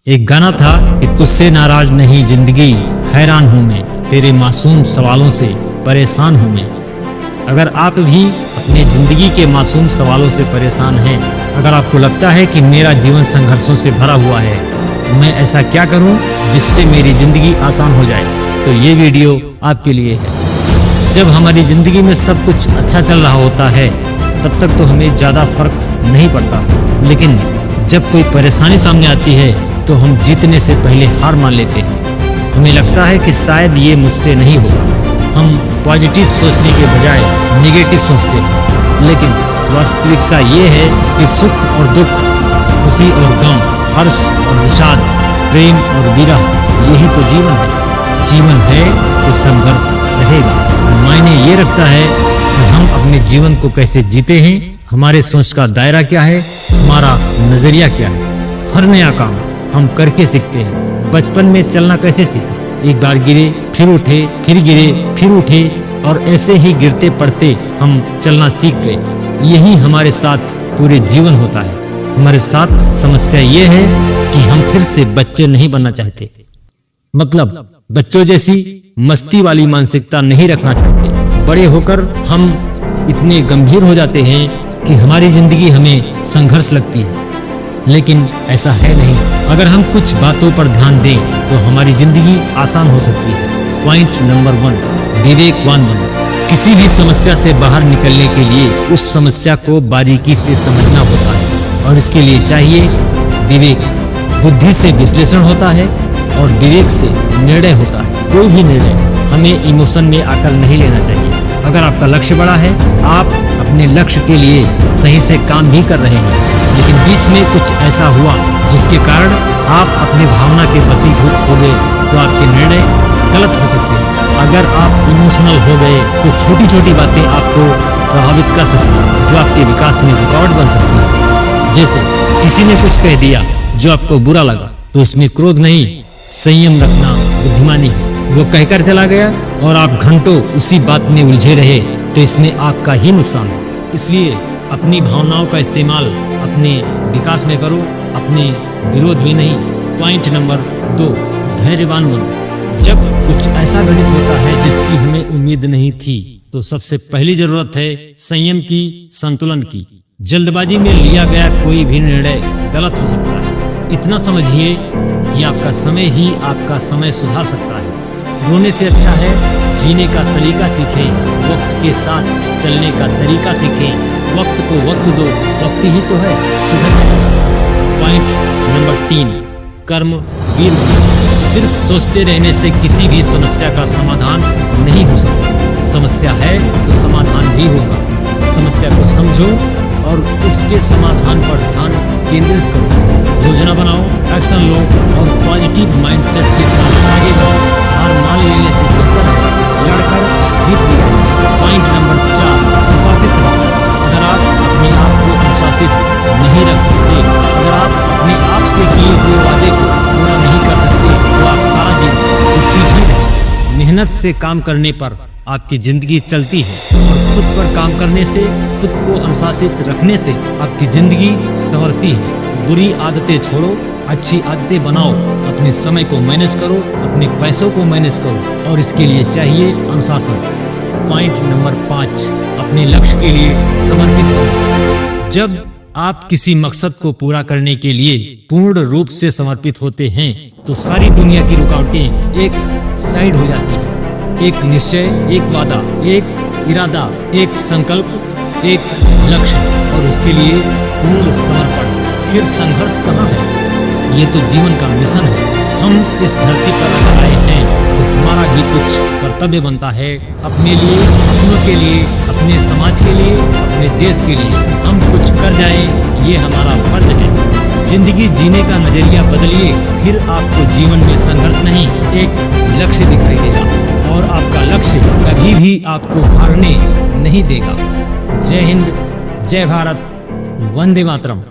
एक गाना था कि तुझसे नाराज नहीं जिंदगी, हैरान हूँ मैं, तेरे मासूम सवालों से परेशान हूँ मैं। अगर आप भी अपने जिंदगी के मासूम सवालों से परेशान हैं, अगर आपको लगता है कि मेरा जीवन संघर्षों से भरा हुआ है, मैं ऐसा क्या करूं जिससे मेरी जिंदगी आसान हो जाए, तो ये वीडियो आपके लिए है। जब हमारी जिंदगी में सब कुछ अच्छा चल रहा होता है तब तक तो हमें ज़्यादा फर्क नहीं पड़ता, लेकिन जब कोई परेशानी सामने आती है तो हम जीतने से पहले हार मान लेते हैं। हमें लगता है कि शायद ये मुझसे नहीं होगा। हम पॉजिटिव सोचने के बजाय नेगेटिव सोचते हैं, लेकिन वास्तविकता ये है कि सुख और दुख, खुशी और गम, हर्ष और विषाद, प्रेम और विरह, यही तो जीवन है। जीवन है तो संघर्ष रहेगा। मायने ये रखता है कि हम अपने जीवन को कैसे जीते हैं, हमारे सोच का दायरा क्या है, हमारा नजरिया क्या है। हर नया काम हम करके सीखते हैं। बचपन में चलना कैसे सीखा? एक बार गिरे, फिर उठे, फिर गिरे, फिर उठे, और ऐसे ही गिरते पड़ते हम चलना सीख गए। यही हमारे साथ पूरे जीवन होता है। हमारे साथ समस्या ये है कि हम फिर से बच्चे नहीं बनना चाहते, मतलब बच्चों जैसी मस्ती वाली मानसिकता नहीं रखना चाहते। बड़े होकर हम इतने गंभीर हो जाते हैं कि हमारी जिंदगी हमें संघर्ष लगती है, लेकिन ऐसा है नहीं। अगर हम कुछ बातों पर ध्यान दें तो हमारी जिंदगी आसान हो सकती है। पॉइंट नंबर 1, विवेकवान बनो। किसी भी समस्या से बाहर निकलने के लिए उस समस्या को बारीकी से समझना होता है, और इसके लिए चाहिए विवेक। बुद्धि से विश्लेषण होता है और विवेक से निर्णय होता है। कोई भी निर्णय हमें इमोशन में आकर नहीं लेना चाहिए। अगर आपका लक्ष्य बड़ा है, आप अपने लक्ष्य के लिए सही से काम भी कर रहे हैं, लेकिन बीच में कुछ ऐसा हुआ जिसके कारण आप अपनी भावना के वशीभूत हो गए, तो आपके निर्णय गलत हो सकते हैं। अगर आप इमोशनल हो गए तो छोटी छोटी बातें आपको प्रभावित कर सकती हैं, जो आपके विकास में रुकावट बन सकती है। जैसे किसी ने कुछ कह दिया जो आपको बुरा लगा, तो इसमें क्रोध नहीं, संयम रखना बुद्धिमानी है। वो कहकर चला गया और आप घंटों उसी बात में उलझे रहे, तो इसमें आपका ही नुकसान है। इसलिए अपनी भावनाओं का इस्तेमाल अपने विकास में करो, अपने विरोध में नहीं। पॉइंट नंबर 2, धैर्यवान बनो। जब कुछ ऐसा घटित होता है जिसकी हमें उम्मीद नहीं थी, तो सबसे पहली जरूरत है संयम की, संतुलन की। जल्दबाजी में लिया गया कोई भी निर्णय गलत हो सकता है। इतना समझिए कि आपका समय ही आपका समय सुधार सकता है। रोने से अच्छा है जीने का सलीका सीखें, वक्त के साथ चलने का तरीका सीखें। वक्त को वक्त दो, वक्त ही तो है, सुधर जाएगा। पॉइंट नंबर 3, कर्म वीर बनो। सिर्फ सोचते रहने से किसी भी समस्या का समाधान नहीं हो सकता। समस्या है तो समाधान भी होगा। समस्या को समझो और उसके समाधान पर ध्यान केंद्रित करो। योजना बनाओ, एक्शन लो और पॉजिटिव माइंडसेट के साथ आगे बढ़ो। हार मान लेने से बेहतर है लड़कर जीत लिया। पॉइंट नंबर 4, अनुशासित रहो। अगर आप अपने आप को अनुशासित नहीं रख सकते, अगर आप अपने आप से किए हुए वादे को पूरा नहीं कर सकते, तो आप सारा जीवन दुखी ही रहें। मेहनत से काम करने पर आपकी जिंदगी चलती है, और खुद पर काम करने से, खुद को अनुशासित रखने से आपकी जिंदगी संवरती है। बुरी आदतें छोड़ो, अच्छी आदतें बनाओ। अपने समय को मैनेज करो, अपने पैसों को मैनेज करो, और इसके लिए चाहिए अनुशासन। पॉइंट नंबर 5, अपने लक्ष्य के लिए समर्पित बनो। जब आप किसी मकसद को पूरा करने के लिए पूर्ण रूप से समर्पित होते हैं, तो सारी दुनिया की रुकावटें एक साइड हो जाती हैं। एक निश्चय, एक वादा, एक इरादा, एक संकल्प, एक लक्ष्य, और उसके लिए पूर्ण समर्पण। फिर संघर्ष कहाँ है? ये तो जीवन का मिशन है। हम इस धरती पर अगर आए हैं तो हमारा भी कुछ कर्तव्य बनता है अपने लिए, अपनों के लिए, अपने समाज के लिए, अपने देश के लिए। हम कुछ कर जाएं, ये हमारा फर्ज है। जिंदगी जीने का नजरिया बदलिए, फिर आपको जीवन में संघर्ष नहीं, एक लक्ष्य दिखाई देगा, और आपका लक्ष्य कभी भी आपको हारने नहीं देगा। जय हिंद, जय भारत, वंदे मातरम।